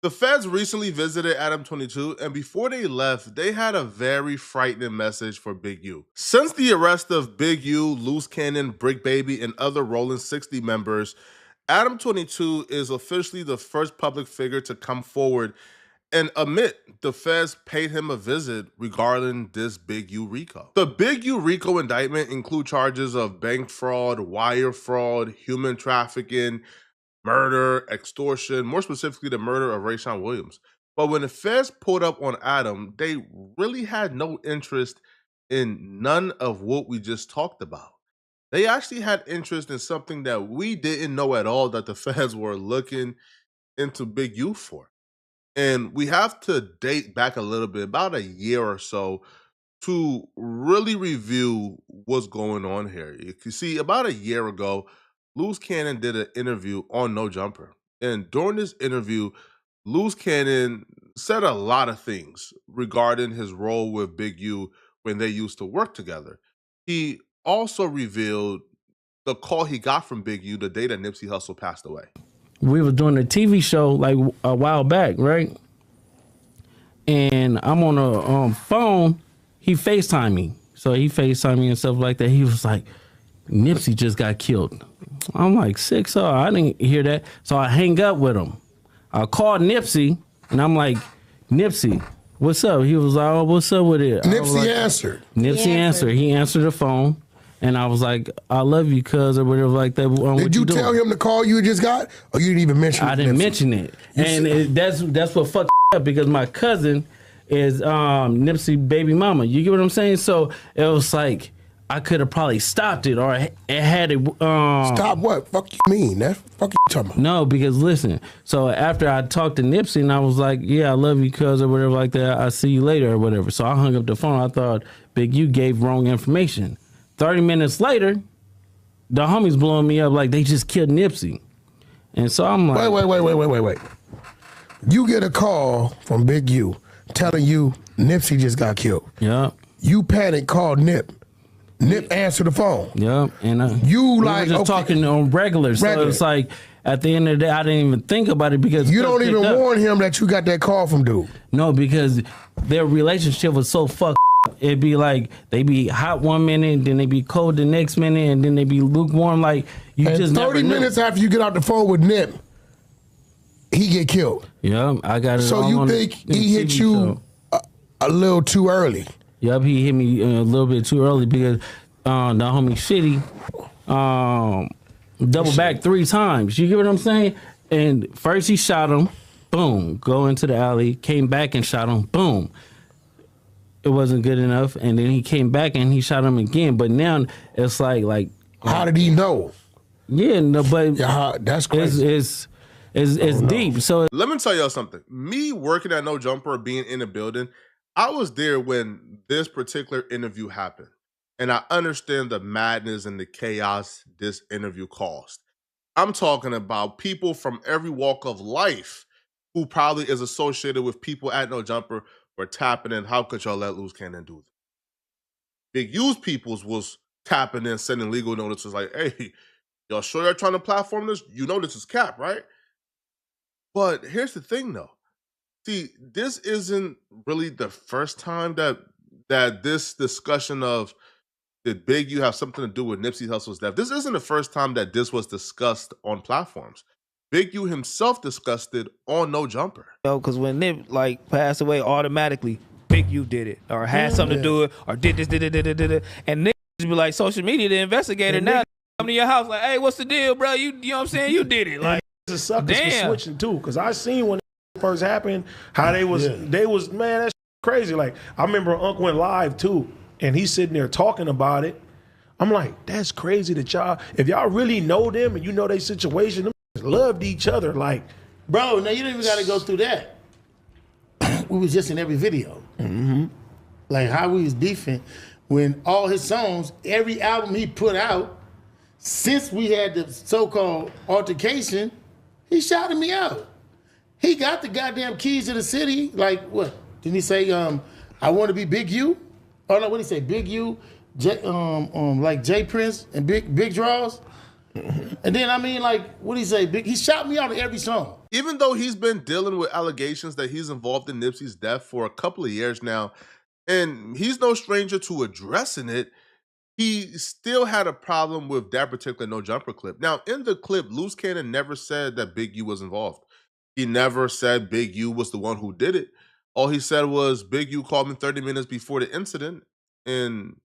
The feds recently visited Adam 22, and before they left, they had a very frightening message for Big U. Since the arrest of Big U, Loose Cannon, Brick Baby, and other Rolling 60 members, Adam 22 is officially the first public figure to come forward and admit the feds paid him a visit regarding this Big U RICO. The Big U RICO indictment include charges of bank fraud, wire fraud, human trafficking, murder, extortion, more specifically the murder of Rayshawn Williams. But when the feds pulled up on Adam, they really had no interest in none of what we just talked about. They actually had interest in something that we didn't know at all that the feds were looking into Big U for. And we have to date back a little bit, about a year or so, to really review what's going on here. You see, about a year ago, Loose Cannon did an interview on No Jumper. And during this interview, Loose Cannon said a lot of things regarding his role with Big U when they used to work together. He also revealed the call he got from Big U the day that Nipsey Hussle passed away. We were doing a TV show like a while back, right? And I'm on a phone. He FaceTimed me. So he FaceTimed me and stuff like that. He was like, Nipsey just got killed. I'm like, sick, so I didn't hear that. So I hang up with him. I called Nipsey, and I'm like, Nipsey, what's up? He was like, oh, what's up with it? Nipsey answered. Nipsey answered. He answered the phone. And I was like, I love you, cuz, or whatever like that. Did you tell him the call you just got, or you didn't even mention it? I didn't mention it. And that's what fucked up, because my cousin is Nipsey baby mama. You get what I'm saying? So it was like, I could have probably stopped it, or it had it. Stop what? Fuck you mean? That fuck you talking about? No, because listen. So after I talked to Nipsey, and I was like, yeah, I love you, cuz, or whatever like that. I'll see you later, or whatever. So I hung up the phone. I thought Big U gave wrong information. 30 minutes later, the homies blowing me up like they just killed Nipsey. And so I'm like, wait. You get a call from Big U telling you Nipsey just got killed. Yeah. You panic, called Nip. Nip answered the phone. Yeah. And you we like were just talking on regular. So it's like, at the end of the day, I didn't even think about it, because you don't even warn him that you got that call from dude. No, because their relationship was so fucked. It'd be like they be hot one minute, then they be cold the next minute, and then they be lukewarm. Like you and just 30 never minutes after you get out the phone with Nip, he get killed. Yeah, I got it. So you think he hit you a little too early? Yep, he hit me a little bit too early, because the homie Shitty double back 3 times. You get what I'm saying? And first he shot him, boom, go into the alley, came back and shot him, boom. It wasn't good enough, and then he came back and he shot him again. But now it's like how did he know? Yeah, no, but that's crazy. It's deep. So let me tell y'all something. Me working at No Jumper, being in the building, I was there when this particular interview happened, and I understand the madness and the chaos this interview caused. I'm talking about people from every walk of life who probably is associated with people at No Jumper were tapping in. How could y'all let Loose Cannon do that? Big U's peoples was tapping in, sending legal notices like, hey, y'all sure you're trying to platform this? You know this is cap, right? But here's the thing, though. See, this isn't really the first time that this discussion of did Big U have something to do with Nipsey Hussle's death? This isn't the first time that this was discussed on platforms. Big U himself discussed it on No Jumper. Because when Nip passed away, automatically Big U did it, or had something to do it, or did this, did it. And Nip just be like, social media, the investigator now come to your house like, hey, what's the deal, bro? You know what I'm saying? You did it. Like, the suckers for switching too, because I seen when it first happened how they was man, that's crazy. Like I remember Unc went live too, and he's sitting there talking about it. I'm like, that's crazy that y'all, if y'all really know them and you know their situation, them loved each other. Like, bro, now you don't even got to go through that. We was just in every video. Like how we was beefing when all his songs, every album he put out, since we had the so-called altercation, he shouted me out. He got the goddamn keys to the city. Like what? Didn't he say, I want to be Big U? Oh no, what did he say? Big U, like J Prince and Big Draws? And then I mean, like, what did he say? He shot me out of every song. Even though he's been dealing with allegations that he's involved in Nipsey's death for a couple of years now, and he's no stranger to addressing it, he still had a problem with that particular No Jumper clip. Now, in the clip, Loose Cannon never said that Big U was involved. He never said Big U was the one who did it. All he said was Big U called me 30 minutes before the incident, and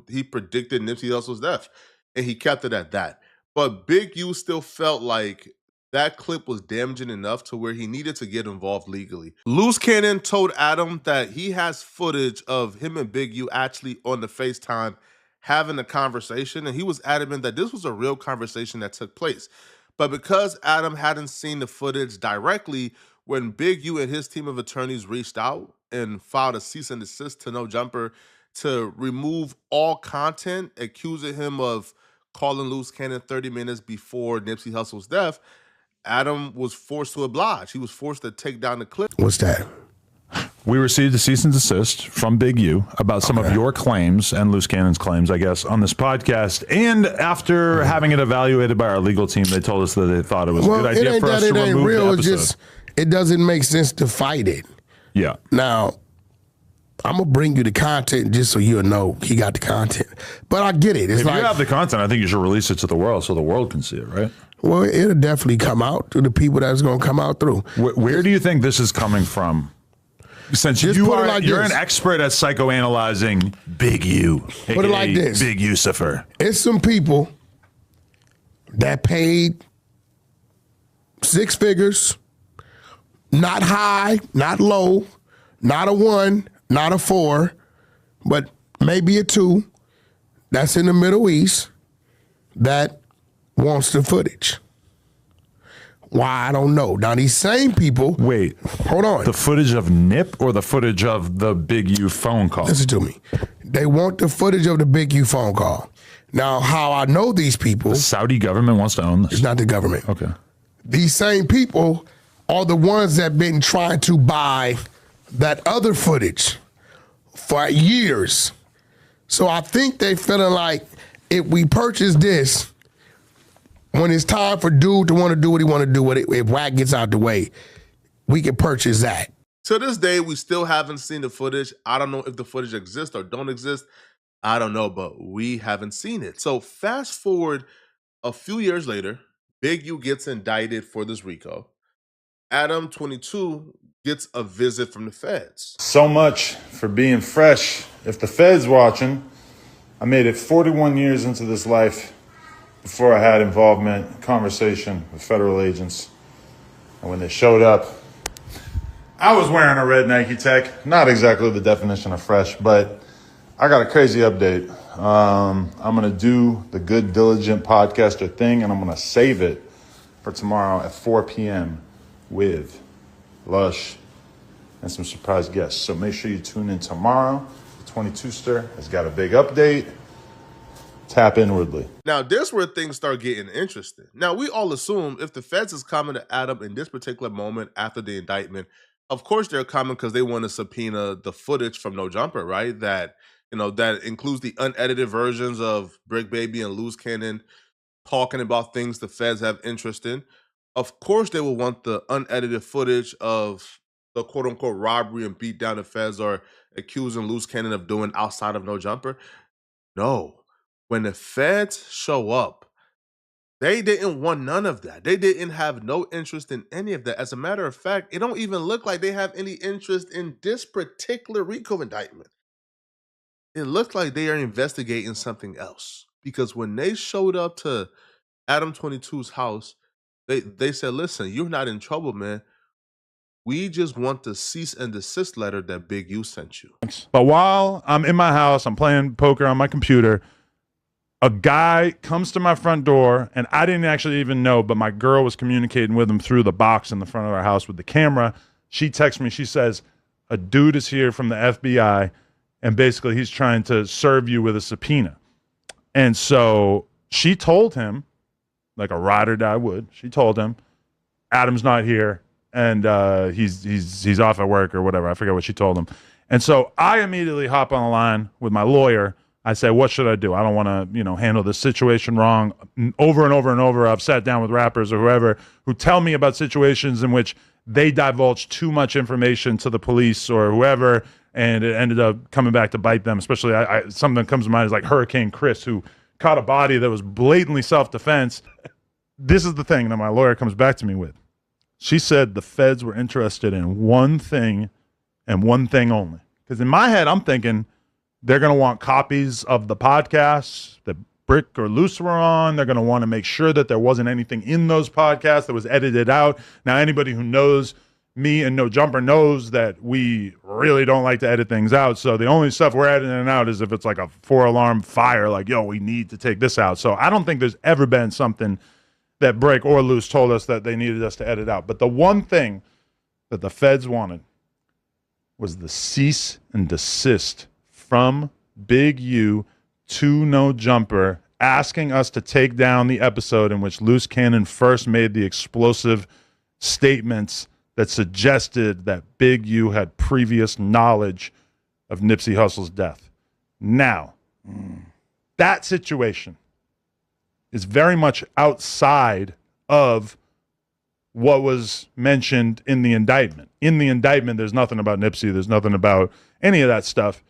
he predicted Nipsey Hussle's death, and he kept it at that. But Big U still felt like that clip was damaging enough to where he needed to get involved legally. Loose Cannon told Adam that he has footage of him and Big U actually on the FaceTime having a conversation, and he was adamant that this was a real conversation that took place. But because Adam hadn't seen the footage directly, when Big U and his team of attorneys reached out and filed a cease and desist to No Jumper to remove all content accusing him of calling Loose Cannon 30 minutes before Nipsey Hussle's death, Adam was forced to oblige. He was forced to take down the clip. What's that? We received a cease and desist from Big U about some of your claims and Loose Cannon's claims, I guess, on this podcast. And after having it evaluated by our legal team, they told us that they thought it was a good idea for us to remove the episode. Just, it doesn't make sense to fight it. Yeah. Now, I'm going to bring you the content just so you'll know he got the content. But I get it. It's if like, you have the content, I think you should release it to the world so the world can see it, right? Well, it'll definitely come out to the people that's going to come out through. Where do you think this is coming from? Since you're an expert at psychoanalyzing Big U, put it like this. Big Yusufer. It's some people that paid 6 figures, not high, not low, not a 1, not a 4, but maybe a 2, that's in the Middle East, that wants the footage. Why, I don't know. Now, these same people... Wait. Hold on. The footage of Nip or the footage of the Big U phone call? Listen to me. They want the footage of the Big U phone call. Now, how I know these people... The Saudi government wants to own this? It's not the government. Okay. These same people are the ones that have been trying to buy that other footage for years. So I think they feeling like if we purchase this... When it's time for dude to want to do what he want to do with it, if Wack gets out the way, we can purchase that. To this day, we still haven't seen the footage. I don't know if the footage exists or don't exist. I don't know, but we haven't seen it. So fast forward a few years later, Big U gets indicted for this RICO. Adam 22 gets a visit from the feds. So much for being fresh. If the feds watching, I made it 41 years into this life before I had involvement, conversation with federal agents. And when they showed up, I was wearing a red Nike Tech. Not exactly the definition of fresh, but I got a crazy update. I'm going to do the Good Diligent Podcaster thing, and I'm going to save it for tomorrow at 4 p.m. with Lush and some surprise guests. So make sure you tune in tomorrow. The 22ster has got a big update. Tap inwardly. Now, this is where things start getting interesting. Now, we all assume if the feds is coming to Adam in this particular moment after the indictment, of course they're coming because they want to subpoena the footage from No Jumper, right? That, that includes the unedited versions of Brick Baby and Loose Cannon talking about things the feds have interest in. Of course they will want the unedited footage of the quote-unquote robbery and beat down the feds are accusing Loose Cannon of doing outside of No Jumper. No. When the feds show up, they didn't want none of that. They didn't have no interest in any of that. As a matter of fact, it don't even look like they have any interest in this particular RICO indictment. It looks like they are investigating something else. Because when they showed up to Adam 22's house, they said, listen, you're not in trouble, man. We just want the cease and desist letter that Big U sent you. But while I'm in my house, I'm playing poker on my computer, a guy comes to my front door, and I didn't actually even know, but my girl was communicating with him through the box in the front of our house with the camera. She texts me. She says, a dude is here from the FBI, and basically he's trying to serve you with a subpoena. And so she told him, like a ride or die would, she told him, Adam's not here, and he's off at work or whatever. I forget what she told him. And so I immediately hop on the line with my lawyer, I say, what should I do? I don't want to, handle this situation wrong. Over and over and over, I've sat down with rappers or whoever who tell me about situations in which they divulge too much information to the police or whoever, and it ended up coming back to bite them. Especially, something that comes to mind is like Hurricane Chris, who caught a body that was blatantly self-defense. This is the thing that my lawyer comes back to me with. She said the feds were interested in one thing and one thing only. Because in my head, I'm thinking they're going to want copies of the podcasts that Brick or Luce were on. They're going to want to make sure that there wasn't anything in those podcasts that was edited out. Now, anybody who knows me and No Jumper knows that we really don't like to edit things out. So the only stuff we're editing out is if it's like a 4-alarm fire, like, yo, we need to take this out. So I don't think there's ever been something that Brick or Luce told us that they needed us to edit out. But the one thing that the feds wanted was the cease and desist from Big U to No Jumper, asking us to take down the episode in which Luce Cannon first made the explosive statements that suggested that Big U had previous knowledge of Nipsey Hussle's death. Now, that situation is very much outside of what was mentioned in the indictment. In the indictment, there's nothing about Nipsey. There's nothing about any of that stuff.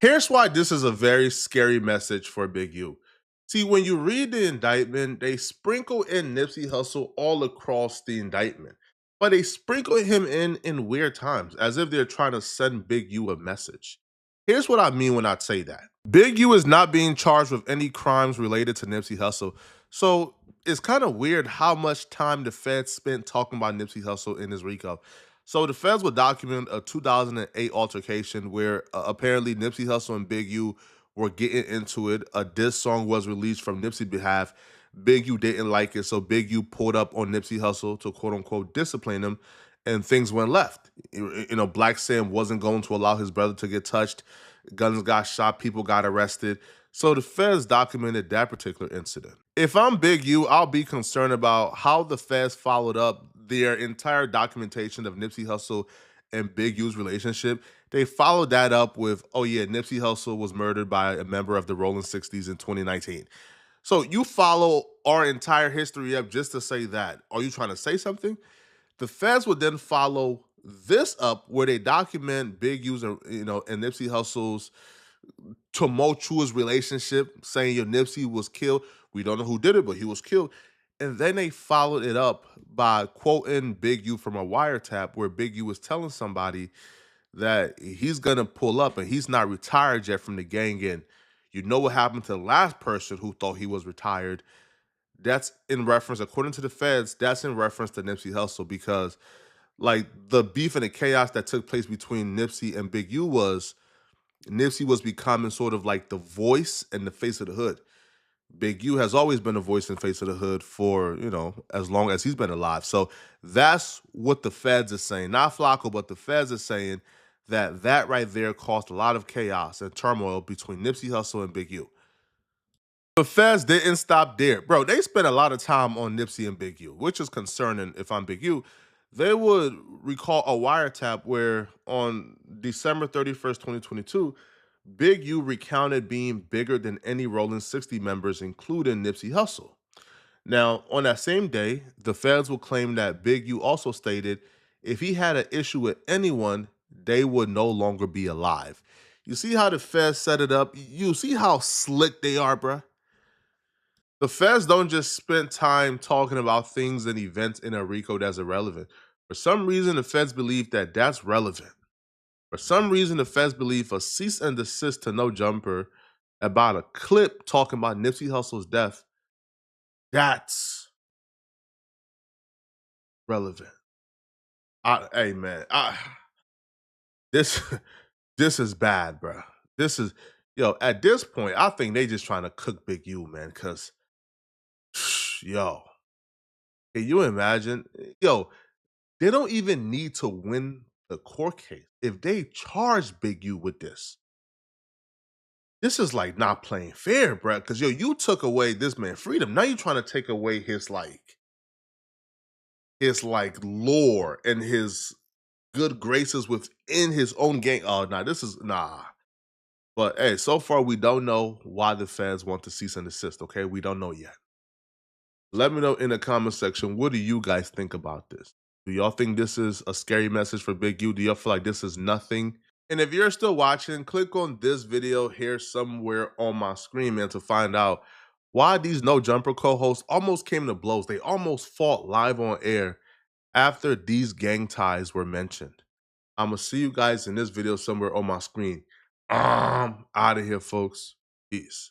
Here's why this is a very scary message for Big U. See, when you read the indictment, they sprinkle in Nipsey Hussle all across the indictment. But they sprinkle him in weird times, as if they're trying to send Big U a message. Here's what I mean when I say that. Big U is not being charged with any crimes related to Nipsey Hussle. So it's kind of weird how much time the feds spent talking about Nipsey Hussle in this RICO. So the feds would document a 2008 altercation where apparently Nipsey Hussle and Big U were getting into it. A diss song was released from Nipsey's behalf. Big U didn't like it, so Big U pulled up on Nipsey Hussle to quote-unquote discipline him, and things went left. Black Sam wasn't going to allow his brother to get touched. Guns got shot, people got arrested. So the feds documented that particular incident. If I'm Big U, I'll be concerned about how the feds followed up their entire documentation of Nipsey Hussle and Big U's relationship. They followed that up with, oh yeah, Nipsey Hussle was murdered by a member of the Rolling 60s in 2019. So you follow our entire history up just to say that. Are you trying to say something? The feds would then follow this up where they document Big U's and Nipsey Hussle's tumultuous relationship, saying your Nipsey was killed. We don't know who did it, but he was killed. And then they followed it up by quoting Big U from a wiretap where Big U was telling somebody that he's going to pull up and he's not retired yet from the gang. And you know what happened to the last person who thought he was retired. That's in reference, according to the feds, that's in reference to Nipsey Hussle, because like the beef and the chaos that took place between Nipsey and Big U was Nipsey was becoming sort of like the voice and the face of the hood. Big U has always been the voice and face of the hood for, as long as he's been alive. So that's what the feds are saying. Not Flacco, but the feds are saying that right there caused a lot of chaos and turmoil between Nipsey Hussle and Big U. The feds didn't stop there. Bro, they spent a lot of time on Nipsey and Big U, which is concerning if I'm Big U. They would recall a wiretap where on December 31st, 2022, Big U recounted being bigger than any Rolling 60 members, including Nipsey Hussle. Now, on that same day, the feds will claim that Big U also stated if he had an issue with anyone, they would no longer be alive. You see how the feds set it up? You see how slick they are, bruh? The feds don't just spend time talking about things and events in a RICO that's irrelevant. For some reason, the feds believe that that's relevant. For some reason, the feds believe a cease and desist to No Jumper about a clip talking about Nipsey Hussle's death, that's relevant. Hey, man, this is bad, bro. This is, at this point, I think they just trying to cook Big U, man, because, can you imagine? They don't even need to win the court case. If they charge Big U with this is like not playing fair, bro. Because you took away this man's freedom. Now you're trying to take away his lore and his good graces within his own gang. Oh, nah, But hey, so far we don't know why the feds want to cease and desist, okay? We don't know yet. Let me know in the comment section, what do you guys think about this? Do y'all think this is a scary message for Big U? Do y'all feel like this is nothing? And if you're still watching, click on this video here somewhere on my screen, man, to find out why these No Jumper co-hosts almost came to blows. They almost fought live on air after these gang ties were mentioned. I'm going to see you guys in this video somewhere on my screen. Out of here, folks. Peace.